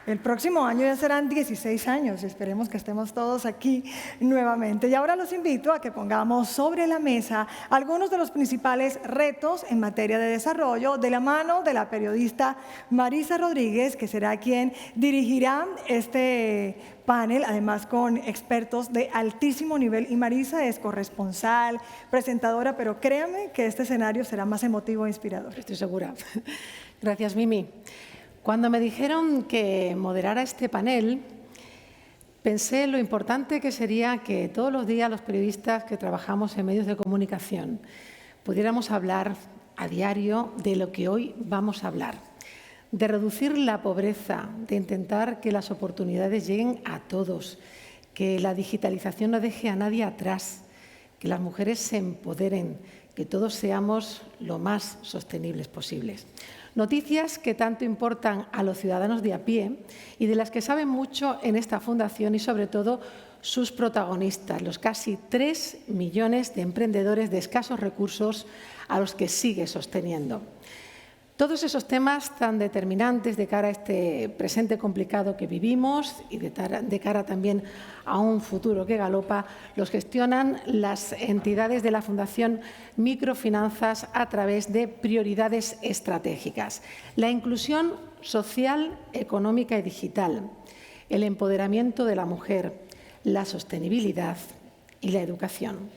El próximo año ya serán 16 años, esperemos que estemos todos aquí nuevamente. Y ahora los invito a que pongamos sobre la mesa algunos de los principales retos en materia de desarrollo de la mano de la periodista Marisa Rodríguez, que será quien dirigirá este panel, además con expertos de altísimo nivel. Y Marisa es corresponsal, presentadora, pero créame que este escenario será más emotivo e inspirador. Estoy segura. Gracias, Mimi. Cuando me dijeron que moderara este panel, pensé en lo importante que sería que todos los días los periodistas que trabajamos en medios de comunicación pudiéramos hablar a diario de lo que hoy vamos a hablar, de reducir la pobreza, de intentar que las oportunidades lleguen a todos, que la digitalización no deje a nadie atrás, que las mujeres se empoderen, que todos seamos lo más sostenibles posibles. Noticias que tanto importan a los ciudadanos de a pie y de las que saben mucho en esta fundación y, sobre todo, sus protagonistas, los casi 3 millones de emprendedores de escasos recursos a los que sigue sosteniendo. Todos esos temas tan determinantes de cara a este presente complicado que vivimos y de cara también a un futuro que galopa, los gestionan las entidades de la Fundación Microfinanzas a través de prioridades estratégicas: la inclusión social, económica y digital, el empoderamiento de la mujer, la sostenibilidad y la educación.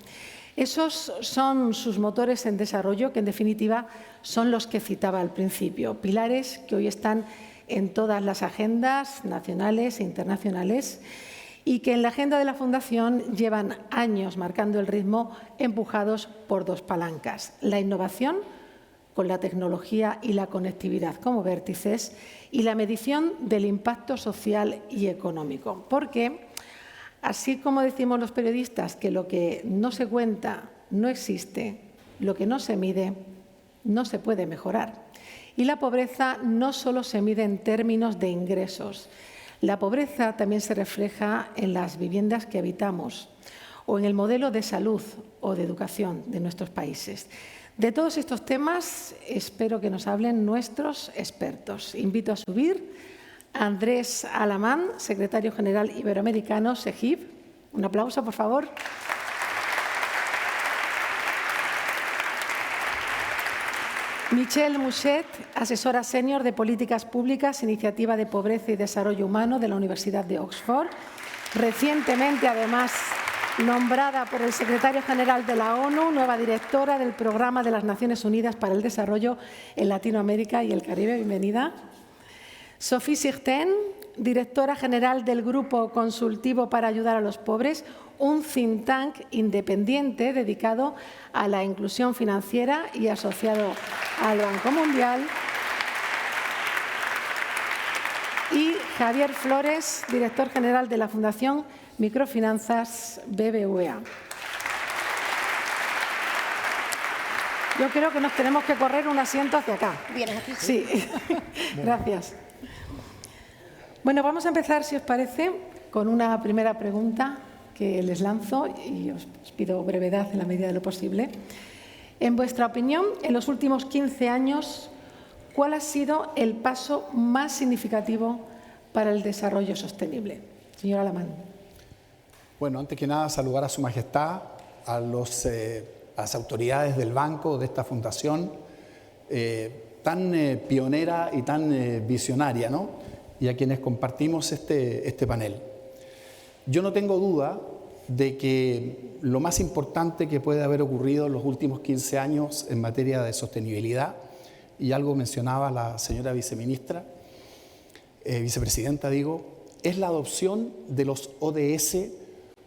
Esos son sus motores en desarrollo, que en definitiva son los que citaba al principio, pilares que hoy están en todas las agendas nacionales e internacionales y que en la agenda de la Fundación llevan años marcando el ritmo, empujados por 2 palancas: la innovación, con la tecnología y la conectividad como vértices, y la medición del impacto social y económico. Porque así como decimos los periodistas que lo que no se cuenta no existe, lo que no se mide no se puede mejorar. Y la pobreza no solo se mide en términos de ingresos. La pobreza también se refleja en las viviendas que habitamos o en el modelo de salud o de educación de nuestros países. De todos estos temas espero que nos hablen nuestros expertos. Invito a subir a Andrés Alamán, secretario general iberoamericano, SEGIP. Un aplauso, por favor. Michelle Mouchet, asesora senior de Políticas Públicas, Iniciativa de Pobreza y Desarrollo Humano de la Universidad de Oxford, recientemente, además, nombrada por el secretario general de la ONU, nueva directora del Programa de las Naciones Unidas para el Desarrollo en Latinoamérica y el Caribe. Bienvenida. Sophie Sirten, directora general del Grupo Consultivo para Ayudar a los Pobres, un think tank independiente dedicado a la inclusión financiera y asociado al Banco Mundial. Y Javier Flores, director general de la Fundación Microfinanzas BBVA. Yo creo que nos tenemos que correr un asiento hacia acá. ¿Vienes aquí? Sí, gracias. Bueno, vamos a empezar, si os parece, con una primera pregunta que les lanzo y os pido brevedad en la medida de lo posible. En vuestra opinión, en los últimos 15 años, ¿cuál ha sido el paso más significativo para el desarrollo sostenible? Señora Alamán. Bueno, antes que nada, saludar a Su Majestad, a las autoridades del banco, de esta fundación, tan pionera y tan visionaria, ¿no? Y a quienes compartimos este panel. Yo no tengo duda de que lo más importante que puede haber ocurrido en los últimos 15 años en materia de sostenibilidad, y algo mencionaba la señora vicepresidenta, es la adopción de los ODS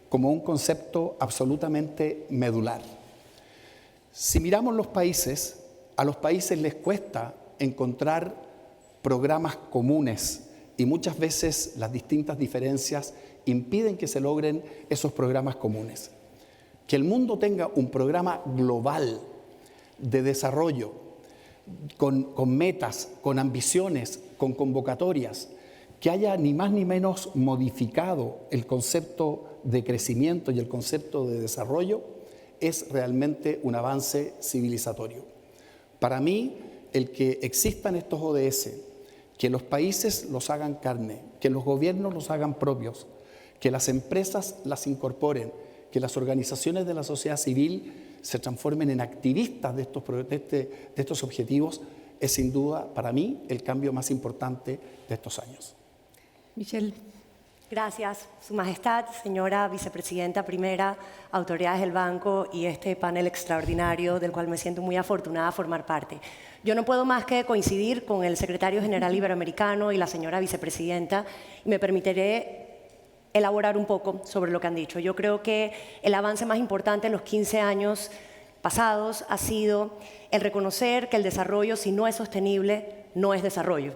como un concepto absolutamente medular. Si miramos los países, a los países les cuesta encontrar programas comunes y muchas veces las distintas diferencias impiden que se logren esos programas comunes. Que el mundo tenga un programa global de desarrollo con metas, con ambiciones, con convocatorias, que haya ni más ni menos modificado el concepto de crecimiento y el concepto de desarrollo, es realmente un avance civilizatorio. Para mí, el que existan estos ODS que los países los hagan carne, que los gobiernos los hagan propios, que las empresas las incorporen, que las organizaciones de la sociedad civil se transformen en activistas de estos objetivos, es sin duda para mí el cambio más importante de estos años. Michelle. Gracias, Su Majestad, señora Vicepresidenta Primera, autoridades del Banco y este panel extraordinario del cual me siento muy afortunada de formar parte. Yo no puedo más que coincidir con el Secretario General Iberoamericano y la señora Vicepresidenta y me permitiré elaborar un poco sobre lo que han dicho. Yo creo que el avance más importante en los 15 años pasados ha sido el reconocer que el desarrollo, si no es sostenible, no es desarrollo.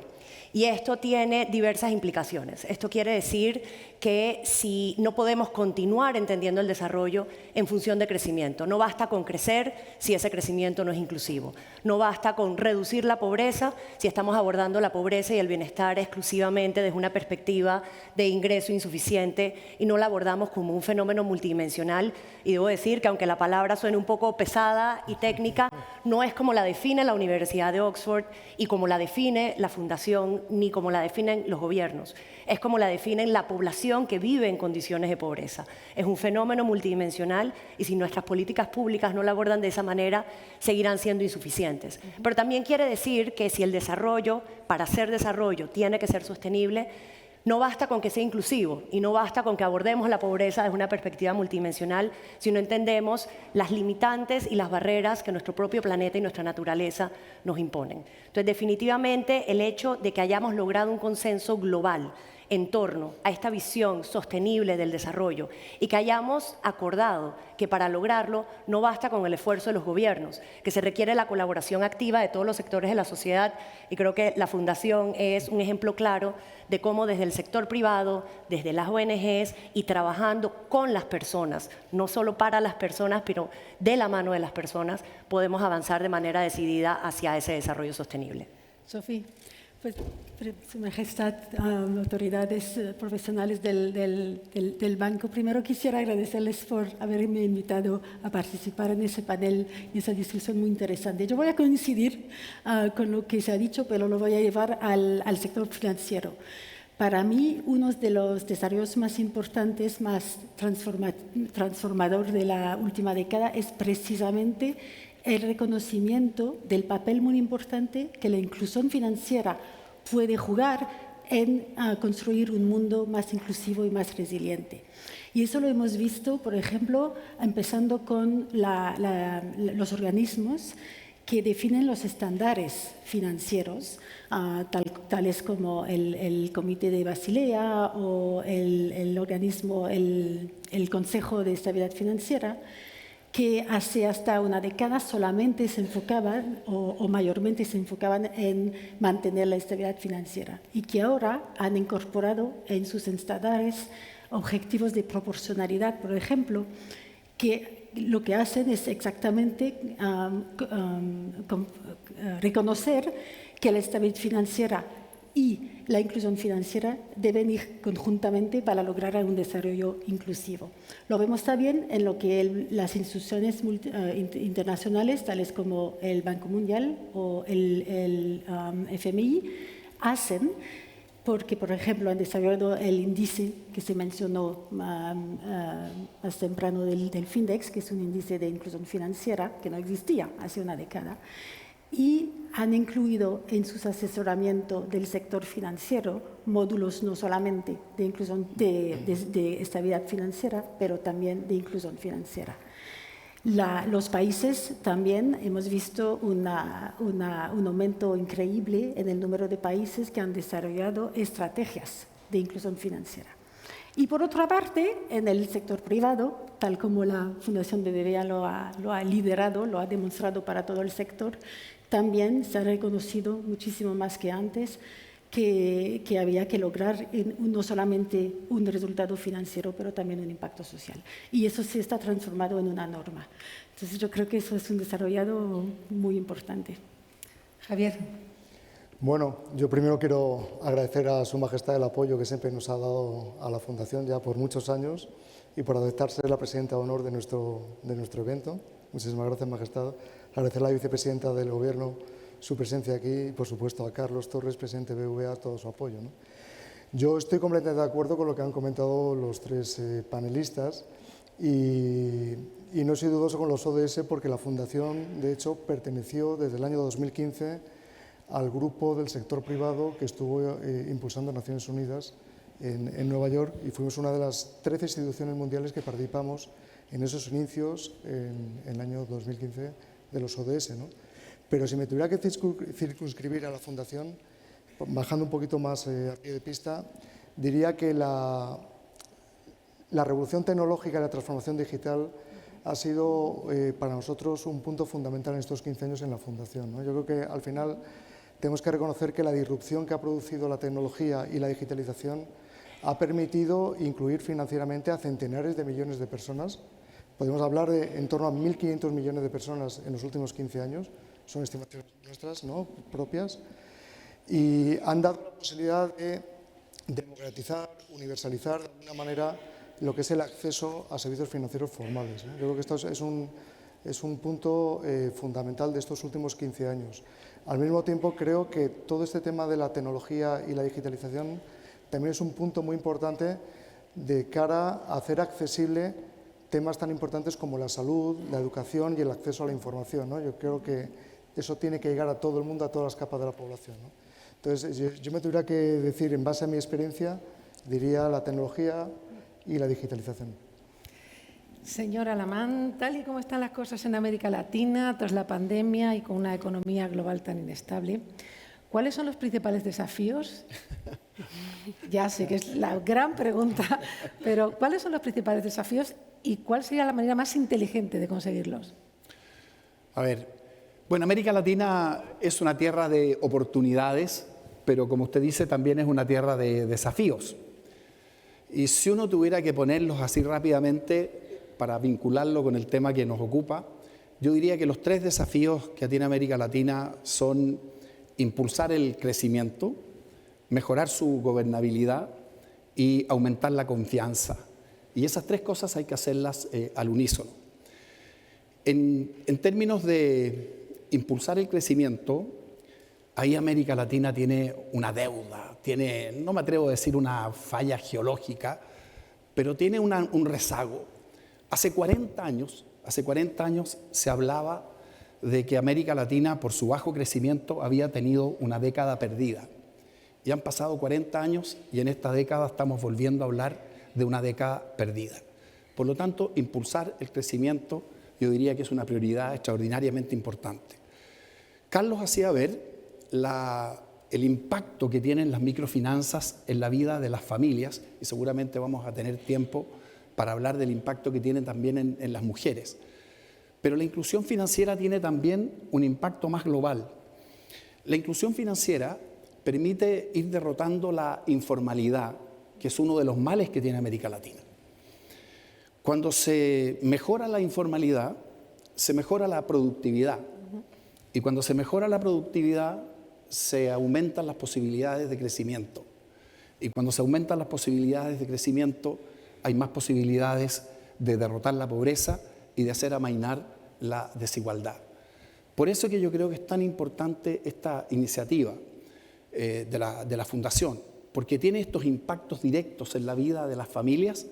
Y esto tiene diversas implicaciones. Esto quiere decir que si no podemos continuar entendiendo el desarrollo en función de crecimiento, no basta con crecer si ese crecimiento no es inclusivo, no basta con reducir la pobreza si estamos abordando la pobreza y el bienestar exclusivamente desde una perspectiva de ingreso insuficiente y no la abordamos como un fenómeno multidimensional. Y debo decir que aunque la palabra suene un poco pesada y técnica, no es como la define la Universidad de Oxford y como la define la Fundación, ni como la definen los gobiernos. Es como la definen la población que vive en condiciones de pobreza. Es un fenómeno multidimensional y si nuestras políticas públicas no la abordan de esa manera, seguirán siendo insuficientes. Pero también quiere decir que si el desarrollo, para ser desarrollo, tiene que ser sostenible, no basta con que sea inclusivo y no basta con que abordemos la pobreza desde una perspectiva multidimensional, si no entendemos las limitantes y las barreras que nuestro propio planeta y nuestra naturaleza nos imponen. Entonces, definitivamente, el hecho de que hayamos logrado un consenso global en torno a esta visión sostenible del desarrollo y que hayamos acordado que para lograrlo no basta con el esfuerzo de los gobiernos, que se requiere la colaboración activa de todos los sectores de la sociedad y creo que la Fundación es un ejemplo claro de cómo desde el sector privado, desde las ONGs y trabajando con las personas, no solo para las personas, pero de la mano de las personas, podemos avanzar de manera decidida hacia ese desarrollo sostenible. Sofía. Pues, Su Majestad, autoridades profesionales del Banco, primero quisiera agradecerles por haberme invitado a participar en ese panel y esa discusión muy interesante. Yo voy a coincidir con lo que se ha dicho, pero lo voy a llevar al sector financiero. Para mí, uno de los desarrollos más importantes, más transformador de la última década es precisamente el reconocimiento del papel muy importante que la inclusión financiera puede jugar en construir un mundo más inclusivo y más resiliente. Y eso lo hemos visto, por ejemplo, empezando con los organismos que definen los estándares financieros, tales como el Comité de Basilea o el organismo, el Consejo de Estabilidad Financiera, que hace hasta una década solamente se enfocaban o mayormente se enfocaban en mantener la estabilidad financiera y que ahora han incorporado en sus estándares objetivos de proporcionalidad, por ejemplo, que lo que hacen es exactamente reconocer que la estabilidad financiera y la inclusión financiera deben ir conjuntamente para lograr un desarrollo inclusivo. Lo vemos también en lo que las instituciones internacionales, tales como el Banco Mundial o el FMI, hacen, porque, por ejemplo, han desarrollado el índice que se mencionó más temprano del FINDEX, que es un índice de inclusión financiera que no existía hace una década, y han incluido en sus asesoramientos del sector financiero módulos no solamente de inclusión de estabilidad financiera, pero también de inclusión financiera. Los países también hemos visto un aumento increíble en el número de países que han desarrollado estrategias de inclusión financiera. Y por otra parte, en el sector privado, tal como la Fundación BBVA lo ha liderado, lo ha demostrado para todo el sector, también se ha reconocido muchísimo más que antes que había que lograr no solamente un resultado financiero, pero también un impacto social. Y eso se está transformado en una norma. Entonces yo creo que eso es un desarrollado muy importante. Javier. Bueno, yo primero quiero agradecer a Su Majestad el apoyo que siempre nos ha dado a la Fundación ya por muchos años y por aceptarse la presidenta de honor de nuestro evento. Muchísimas gracias, Majestad. Agradecer a la vicepresidenta del Gobierno su presencia aquí y, por supuesto, a Carlos Torres, presidente de BBVA, todo su apoyo, ¿no? Yo estoy completamente de acuerdo con lo que han comentado los tres panelistas y no soy dudoso con los ODS porque la Fundación, de hecho, perteneció desde el año 2015 al grupo del sector privado que estuvo impulsando Naciones Unidas en Nueva York y fuimos una de las 13 instituciones mundiales que participamos en esos inicios en el año 2015 de los ODS, ¿no? Pero si me tuviera que circunscribir a la Fundación, bajando un poquito más a pie de pista, diría que la revolución tecnológica y la transformación digital ha sido para nosotros un punto fundamental en estos 15 años en la Fundación, ¿no? Yo creo que al final tenemos que reconocer que la disrupción que ha producido la tecnología y la digitalización ha permitido incluir financieramente a centenares de millones de personas. Podemos hablar de en torno a 1.500 millones de personas en los últimos 15 años, son estimaciones nuestras, ¿no?, propias, y han dado la posibilidad de democratizar, universalizar de alguna manera lo que es el acceso a servicios financieros formales, ¿no? Yo creo que esto es un punto fundamental de estos últimos 15 años. Al mismo tiempo, creo que todo este tema de la tecnología y la digitalización también es un punto muy importante de cara a hacer accesible temas tan importantes como la salud, la educación y el acceso a la información, ¿no? Yo creo que eso tiene que llegar a todo el mundo, a todas las capas de la población, ¿no? Entonces, yo me tuviera que decir, en base a mi experiencia, diría la tecnología y la digitalización. Señora Alamán, tal y como están las cosas en América Latina tras la pandemia y con una economía global tan inestable, ¿cuáles son los principales desafíos? Ya sé que es la gran pregunta, pero ¿cuáles son los principales desafíos y cuál sería la manera más inteligente de conseguirlos? A ver, bueno, América Latina es una tierra de oportunidades, pero como usted dice, también es una tierra de desafíos. Y si uno tuviera que ponerlos así rápidamente para vincularlo con el tema que nos ocupa, yo diría que los tres desafíos que tiene América Latina son impulsar el crecimiento, mejorar su gobernabilidad y aumentar la confianza. Y esas tres cosas hay que hacerlas al unísono. En términos de impulsar el crecimiento, ahí América Latina tiene una deuda, tiene, no me atrevo a decir una falla geológica, pero tiene un rezago. Hace 40 años se hablaba de que América Latina, por su bajo crecimiento, había tenido una década perdida. Y han pasado 40 años y en esta década estamos volviendo a hablar de una década perdida. Por lo tanto, impulsar el crecimiento yo diría que es una prioridad extraordinariamente importante. Carlos hacía ver el impacto que tienen las microfinanzas en la vida de las familias y seguramente vamos a tener tiempo para hablar del impacto que tienen también en las mujeres. Pero la inclusión financiera tiene también un impacto más global. La inclusión financiera permite ir derrotando la informalidad, que es uno de los males que tiene América Latina. Cuando se mejora la informalidad, se mejora la productividad. Y cuando se mejora la productividad, se aumentan las posibilidades de crecimiento. Y cuando se aumentan las posibilidades de crecimiento, hay más posibilidades de derrotar la pobreza y de hacer amainar la desigualdad. Por eso que yo creo que es tan importante esta iniciativa de la Fundación, porque tiene estos impactos directos en la vida de las familias,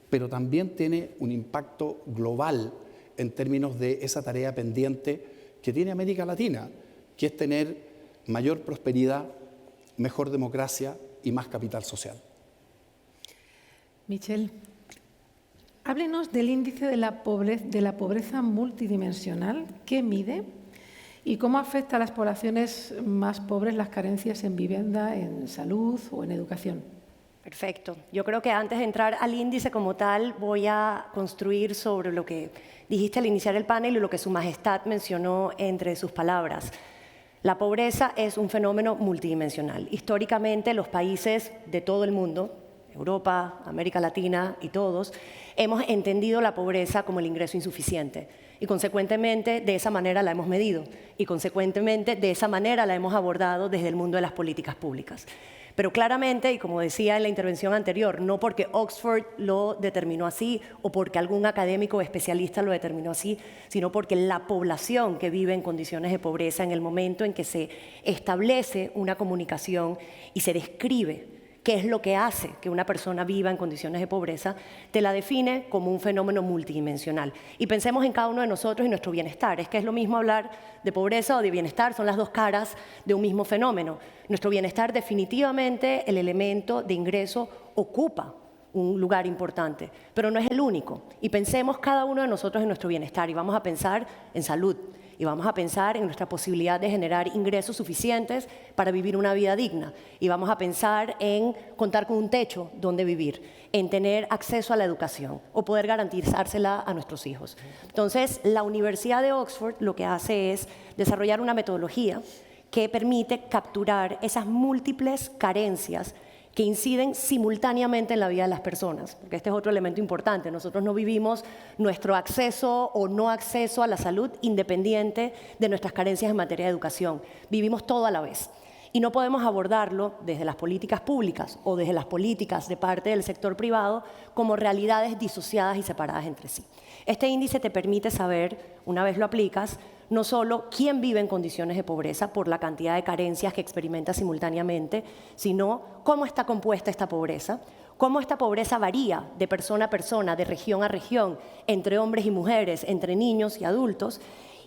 pero también tiene un impacto global en términos de esa tarea pendiente que tiene América Latina, que es tener mayor prosperidad, mejor democracia y más capital social. Michelle, háblenos del índice de la pobreza multidimensional. ¿Qué mide? ¿Y cómo afecta a las poblaciones más pobres las carencias en vivienda, en salud o en educación? Perfecto. Yo creo que antes de entrar al índice como tal, voy a construir sobre lo que dijiste al iniciar el panel y lo que Su Majestad mencionó entre sus palabras. La pobreza es un fenómeno multidimensional. Históricamente, los países de todo el mundo, Europa, América Latina y todos, hemos entendido la pobreza como el ingreso insuficiente y consecuentemente de esa manera la hemos medido y consecuentemente de esa manera la hemos abordado desde el mundo de las políticas públicas. Pero claramente, y como decía en la intervención anterior, no porque Oxford lo determinó así o porque algún académico o especialista lo determinó así, sino porque la población que vive en condiciones de pobreza, en el momento en que se establece una comunicación y se describe qué es lo que hace que una persona viva en condiciones de pobreza, te la define como un fenómeno multidimensional. Y pensemos en cada uno de nosotros y nuestro bienestar. Es que es lo mismo hablar de pobreza o de bienestar, son las dos caras de un mismo fenómeno. Nuestro bienestar, definitivamente, el elemento de ingreso ocupa un lugar importante, pero no es el único. Y pensemos cada uno de nosotros en nuestro bienestar y vamos a pensar en salud. Y vamos a pensar en nuestra posibilidad de generar ingresos suficientes para vivir una vida digna. Y vamos a pensar en contar con un techo donde vivir, en tener acceso a la educación o poder garantizársela a nuestros hijos. Entonces, la Universidad de Oxford lo que hace es desarrollar una metodología que permite capturar esas múltiples carencias que inciden simultáneamente en la vida de las personas, porque este es otro elemento importante. Nosotros no vivimos nuestro acceso o no acceso a la salud independiente de nuestras carencias en materia de educación. Vivimos todo a la vez. Y no podemos abordarlo desde las políticas públicas o desde las políticas de parte del sector privado como realidades disociadas y separadas entre sí. Este índice te permite saber, una vez lo aplicas, no solo quién vive en condiciones de pobreza por la cantidad de carencias que experimenta simultáneamente, sino cómo está compuesta esta pobreza, cómo esta pobreza varía de persona a persona, de región a región, entre hombres y mujeres, entre niños y adultos,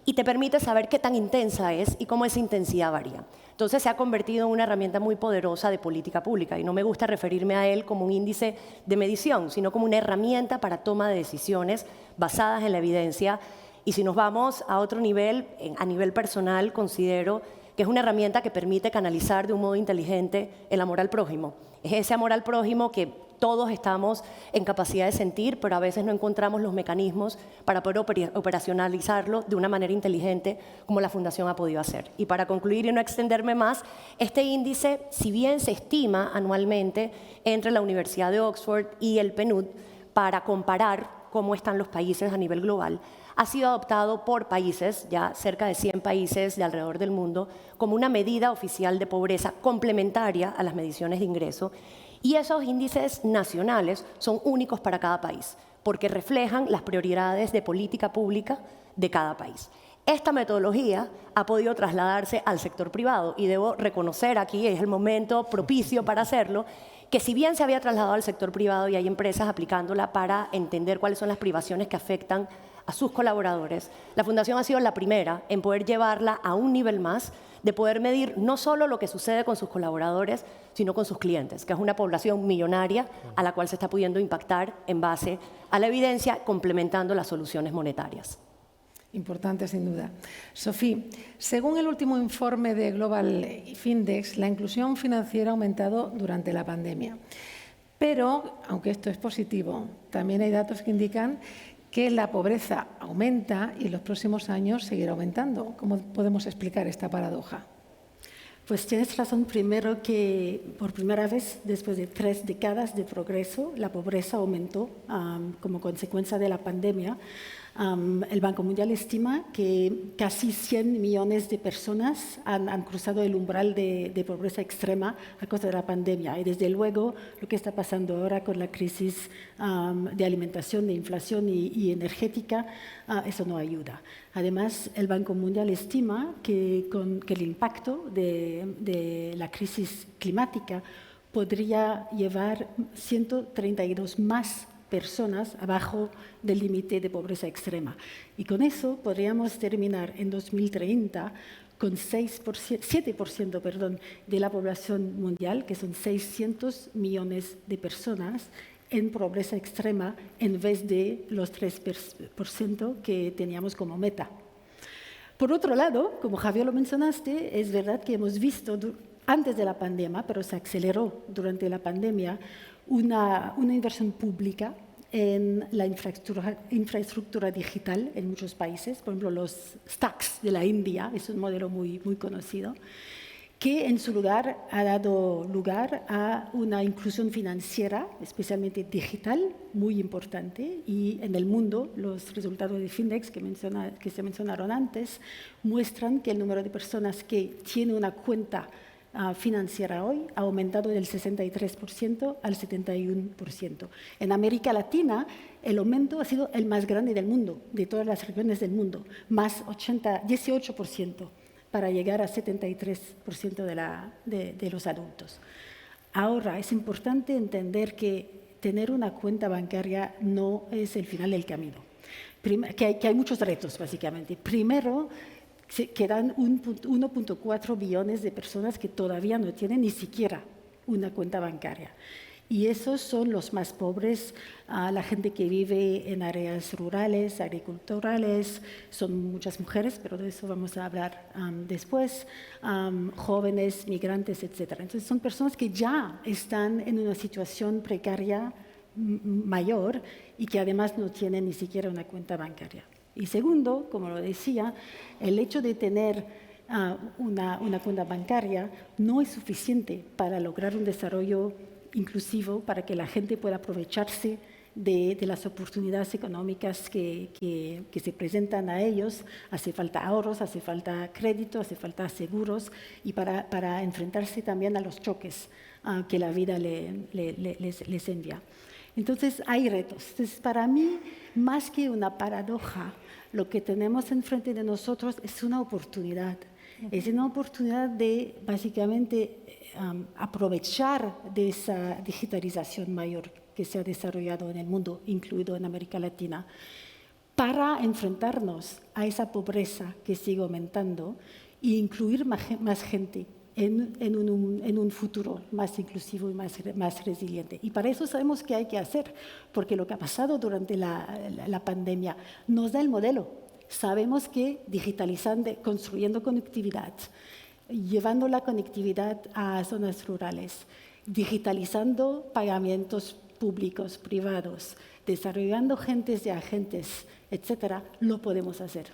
y te permite saber qué tan intensa es y cómo esa intensidad varía. Entonces se ha convertido en una herramienta muy poderosa de política pública y no me gusta referirme a él como un índice de medición, sino como una herramienta para toma de decisiones basadas en la evidencia. Y si nos vamos a otro nivel, a nivel personal, considero que es una herramienta que permite canalizar de un modo inteligente el amor al prójimo. Es ese amor al prójimo que todos estamos en capacidad de sentir, pero a veces no encontramos los mecanismos para poder operacionalizarlo de una manera inteligente como la Fundación ha podido hacer. Y para concluir y no extenderme más, este índice, si bien se estima anualmente entre la Universidad de Oxford y el PNUD para comparar cómo están los países a nivel global, ha sido adoptado por países, ya cerca de 100 países de alrededor del mundo, como una medida oficial de pobreza complementaria a las mediciones de ingreso. Y esos índices nacionales son únicos para cada país, porque reflejan las prioridades de política pública de cada país. Esta metodología ha podido trasladarse al sector privado y debo reconocer aquí, es el momento propicio para hacerlo, que si bien se había trasladado al sector privado y hay empresas aplicándola para entender cuáles son las privaciones que afectan a sus colaboradores, la Fundación ha sido la primera en poder llevarla a un nivel más, de poder medir no solo lo que sucede con sus colaboradores, sino con sus clientes, que es una población millonaria a la cual se está pudiendo impactar en base a la evidencia, complementando las soluciones monetarias. Importante, sin duda. Sofía, según el último informe de Global Findex, la inclusión financiera ha aumentado durante la pandemia. Pero, aunque esto es positivo, también hay datos que indican que la pobreza aumenta y en los próximos años seguirá aumentando. ¿Cómo podemos explicar esta paradoja? Pues tienes razón, primero que por primera vez después de 3 décadas de progreso, la pobreza aumentó como consecuencia de la pandemia. El Banco Mundial estima que casi 100 millones de personas han cruzado el umbral de pobreza extrema a causa de la pandemia. Y desde luego lo que está pasando ahora con la crisis de alimentación, de inflación y energética, eso no ayuda. Además, el Banco Mundial estima que el impacto de la crisis climática podría llevar 132 más personas abajo del límite de pobreza extrema. Y con eso podríamos terminar en 2030 con 7% de la población mundial, que son 600 millones de personas, en pobreza extrema en vez de los 3% que teníamos como meta. Por otro lado, como Javier lo mencionaste, es verdad que hemos visto antes de la pandemia, pero se aceleró durante la pandemia, una inversión pública en la infraestructura digital en muchos países. Por ejemplo, los stacks de la India, es un modelo muy conocido, que en su lugar ha dado lugar a una inclusión financiera, especialmente digital, muy importante. Y en el mundo, los resultados de Findex que se mencionaron antes muestran que el número de personas que tienen una cuenta financiera hoy ha aumentado del 63% al 71%. En América Latina, el aumento ha sido el más grande del mundo, de todas las regiones del mundo, más 18%, para llegar a 73% de los adultos. Ahora, es importante entender que tener una cuenta bancaria no es el final del camino, que hay muchos retos, básicamente. Primero, quedan 1.4 billones de personas que todavía no tienen ni siquiera una cuenta bancaria. Y esos son los más pobres, la gente que vive en áreas rurales, agriculturales, son muchas mujeres, pero de eso vamos a hablar después, jóvenes, migrantes, etc. Entonces son personas que ya están en una situación precaria mayor y que además no tienen ni siquiera una cuenta bancaria. Y segundo, como lo decía, el hecho de tener una cuenta bancaria no es suficiente para lograr un desarrollo inclusivo, para que la gente pueda aprovecharse de las oportunidades económicas que se presentan a ellos. Hace falta ahorros, hace falta crédito, hace falta seguros y para enfrentarse también a los choques que la vida les envía. Entonces, hay retos. Entonces, para mí, más que una paradoja, lo que tenemos enfrente de nosotros es una oportunidad. Es una oportunidad de, básicamente, aprovechar de esa digitalización mayor que se ha desarrollado en el mundo, incluido en América Latina, para enfrentarnos a esa pobreza que sigue aumentando e incluir más gente en un futuro más inclusivo y más resiliente. Y para eso sabemos qué hay que hacer, porque lo que ha pasado durante la pandemia nos da el modelo. Sabemos que digitalizando, construyendo conectividad, llevando la conectividad a zonas rurales, digitalizando pagamentos públicos, privados, desarrollando agentes y agentes, etcétera, lo podemos hacer.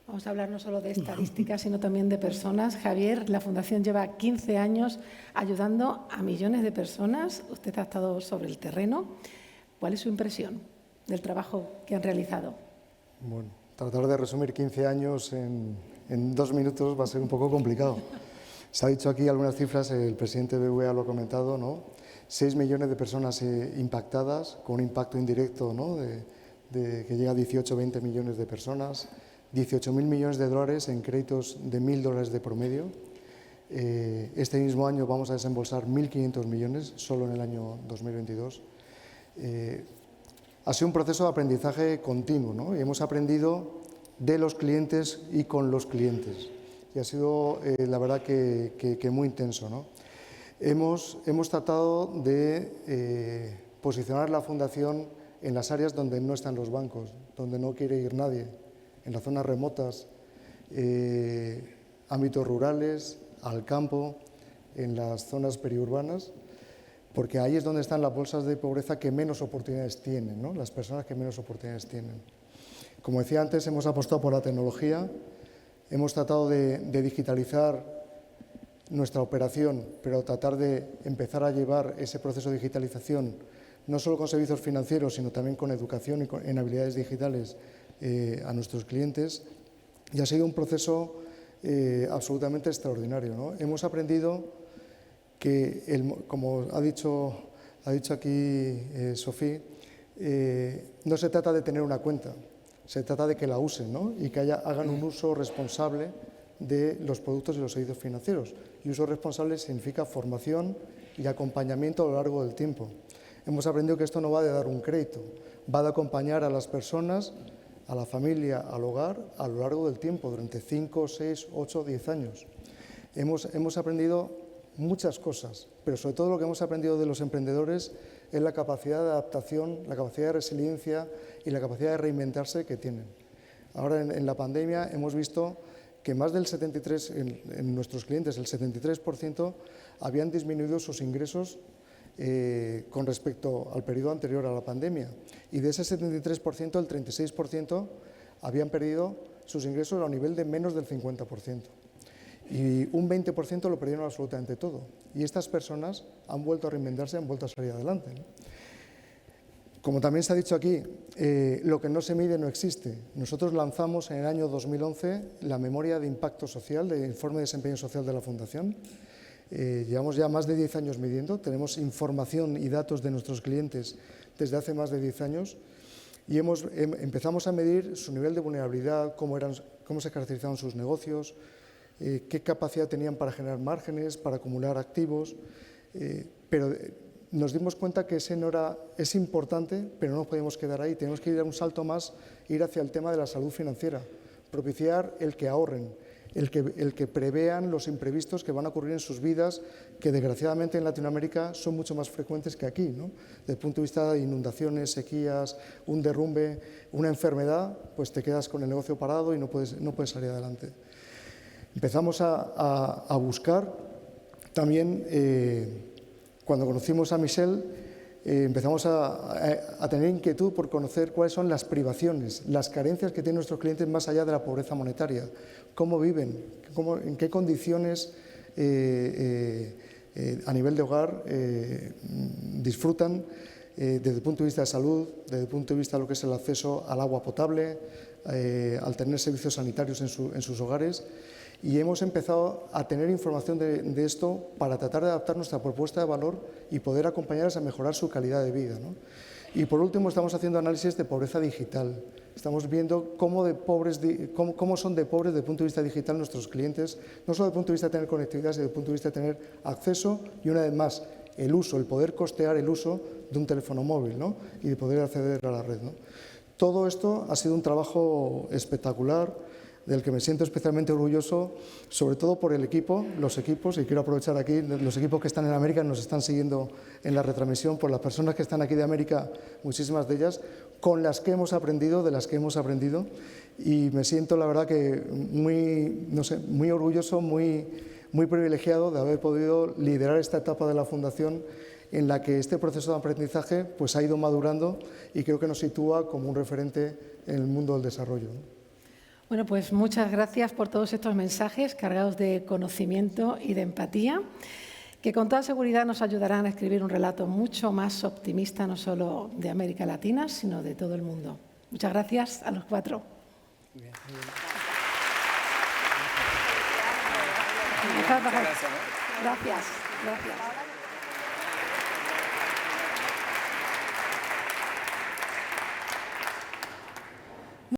Vamos a hablar no solo de estadísticas, sino también de personas. Javier, la Fundación lleva 15 años ayudando a millones de personas. Usted ha estado sobre el terreno. ¿Cuál es su impresión del trabajo que han realizado? Bueno, tratar de resumir 15 años en 2 minutos va a ser un poco complicado. Se ha dicho aquí algunas cifras, el presidente de BBVA lo ha comentado, ¿no? 6 millones de personas impactadas, con un impacto indirecto, ¿no? que llega a 18-20 millones de personas. 18.000 millones de dólares en créditos de $1.000 de promedio. Este mismo año vamos a desembolsar 1.500 millones, solo en el año 2022. Ha sido un proceso de aprendizaje continuo, ¿no? Y hemos aprendido de los clientes y con los clientes. Y ha sido, la verdad, que muy intenso, ¿no? Hemos tratado de posicionar la Fundación en las áreas donde no están los bancos, donde no quiere ir nadie, en las zonas remotas, ámbitos rurales, al campo, en las zonas periurbanas, porque ahí es donde están las bolsas de pobreza que menos oportunidades tienen, ¿no? Las personas que menos oportunidades tienen. Como decía antes, hemos apostado por la tecnología, hemos tratado de digitalizar nuestra operación, pero tratar de empezar a llevar ese proceso de digitalización no solo con servicios financieros, sino también con educación y en habilidades digitales a nuestros clientes, y ha sido un proceso absolutamente extraordinario, ¿no? Hemos aprendido que, como ha dicho aquí Sofía, no se trata de tener una cuenta, se trata de que la usen, ¿no? Y que hagan un uso responsable de los productos y los servicios financieros. Y uso responsable significa formación y acompañamiento a lo largo del tiempo. Hemos aprendido que esto no va de dar un crédito, va de acompañar a las personas, a la familia, al hogar, a lo largo del tiempo, durante 5, 6, 8, 10 años. Hemos aprendido muchas cosas, pero sobre todo lo que hemos aprendido de los emprendedores es la capacidad de adaptación, la capacidad de resiliencia y la capacidad de reinventarse que tienen. Ahora en la pandemia hemos visto que más del 73%, en nuestros clientes, el 73% habían disminuido sus ingresos con respecto al periodo anterior a la pandemia. Y de ese 73%, el 36% habían perdido sus ingresos a un nivel de menos del 50%. Y un 20% lo perdieron absolutamente todo. Y estas personas han vuelto a reinventarse, han vuelto a salir adelante, ¿no? Como también se ha dicho aquí, lo que no se mide no existe. Nosotros lanzamos en el año 2011 la memoria de impacto social, del informe de desempeño social de la Fundación. Llevamos ya más de 10 años midiendo, tenemos información y datos de nuestros clientes desde hace más de 10 años y empezamos a medir su nivel de vulnerabilidad, cómo se caracterizaban sus negocios, qué capacidad tenían para generar márgenes, para acumular activos, pero nos dimos cuenta que es importante, pero no nos podemos quedar ahí, tenemos que ir a un salto más, ir hacia el tema de la salud financiera, propiciar el que ahorren, el que prevean los imprevistos que van a ocurrir en sus vidas, que desgraciadamente en Latinoamérica son mucho más frecuentes que aquí, ¿no? Desde el punto de vista de inundaciones, sequías, un derrumbe, una enfermedad, pues te quedas con el negocio parado y no puedes salir adelante. Empezamos a buscar también, cuando conocimos a Michelle, empezamos a tener inquietud por conocer cuáles son las privaciones, las carencias que tienen nuestros clientes más allá de la pobreza monetaria, cómo viven, en qué condiciones a nivel de hogar disfrutan desde el punto de vista de salud, desde el punto de vista de lo que es el acceso al agua potable, al tener servicios sanitarios en sus hogares. Y hemos empezado a tener información de esto para tratar de adaptar nuestra propuesta de valor y poder acompañarles a mejorar su calidad de vida, ¿no? Y por último estamos haciendo análisis de pobreza digital. Estamos viendo cómo son de pobres desde el punto de vista digital nuestros clientes, no solo desde el punto de vista de tener conectividad, sino desde el punto de vista de tener acceso y una vez más el poder costear el uso de un teléfono móvil, ¿no? Y de poder acceder a la red, ¿no? Todo esto ha sido un trabajo espectacular, del que me siento especialmente orgulloso, sobre todo por los equipos, y quiero aprovechar aquí, los equipos que están en América nos están siguiendo en la retransmisión, por las personas que están aquí de América, muchísimas de ellas, con las que hemos aprendido, y me siento la verdad que muy orgulloso, muy privilegiado de haber podido liderar esta etapa de la Fundación en la que este proceso de aprendizaje pues, ha ido madurando y creo que nos sitúa como un referente en el mundo del desarrollo, ¿no? Bueno, pues muchas gracias por todos estos mensajes cargados de conocimiento y de empatía, que con toda seguridad nos ayudarán a escribir un relato mucho más optimista, no solo de América Latina, sino de todo el mundo. Muchas gracias a los cuatro. Gracias.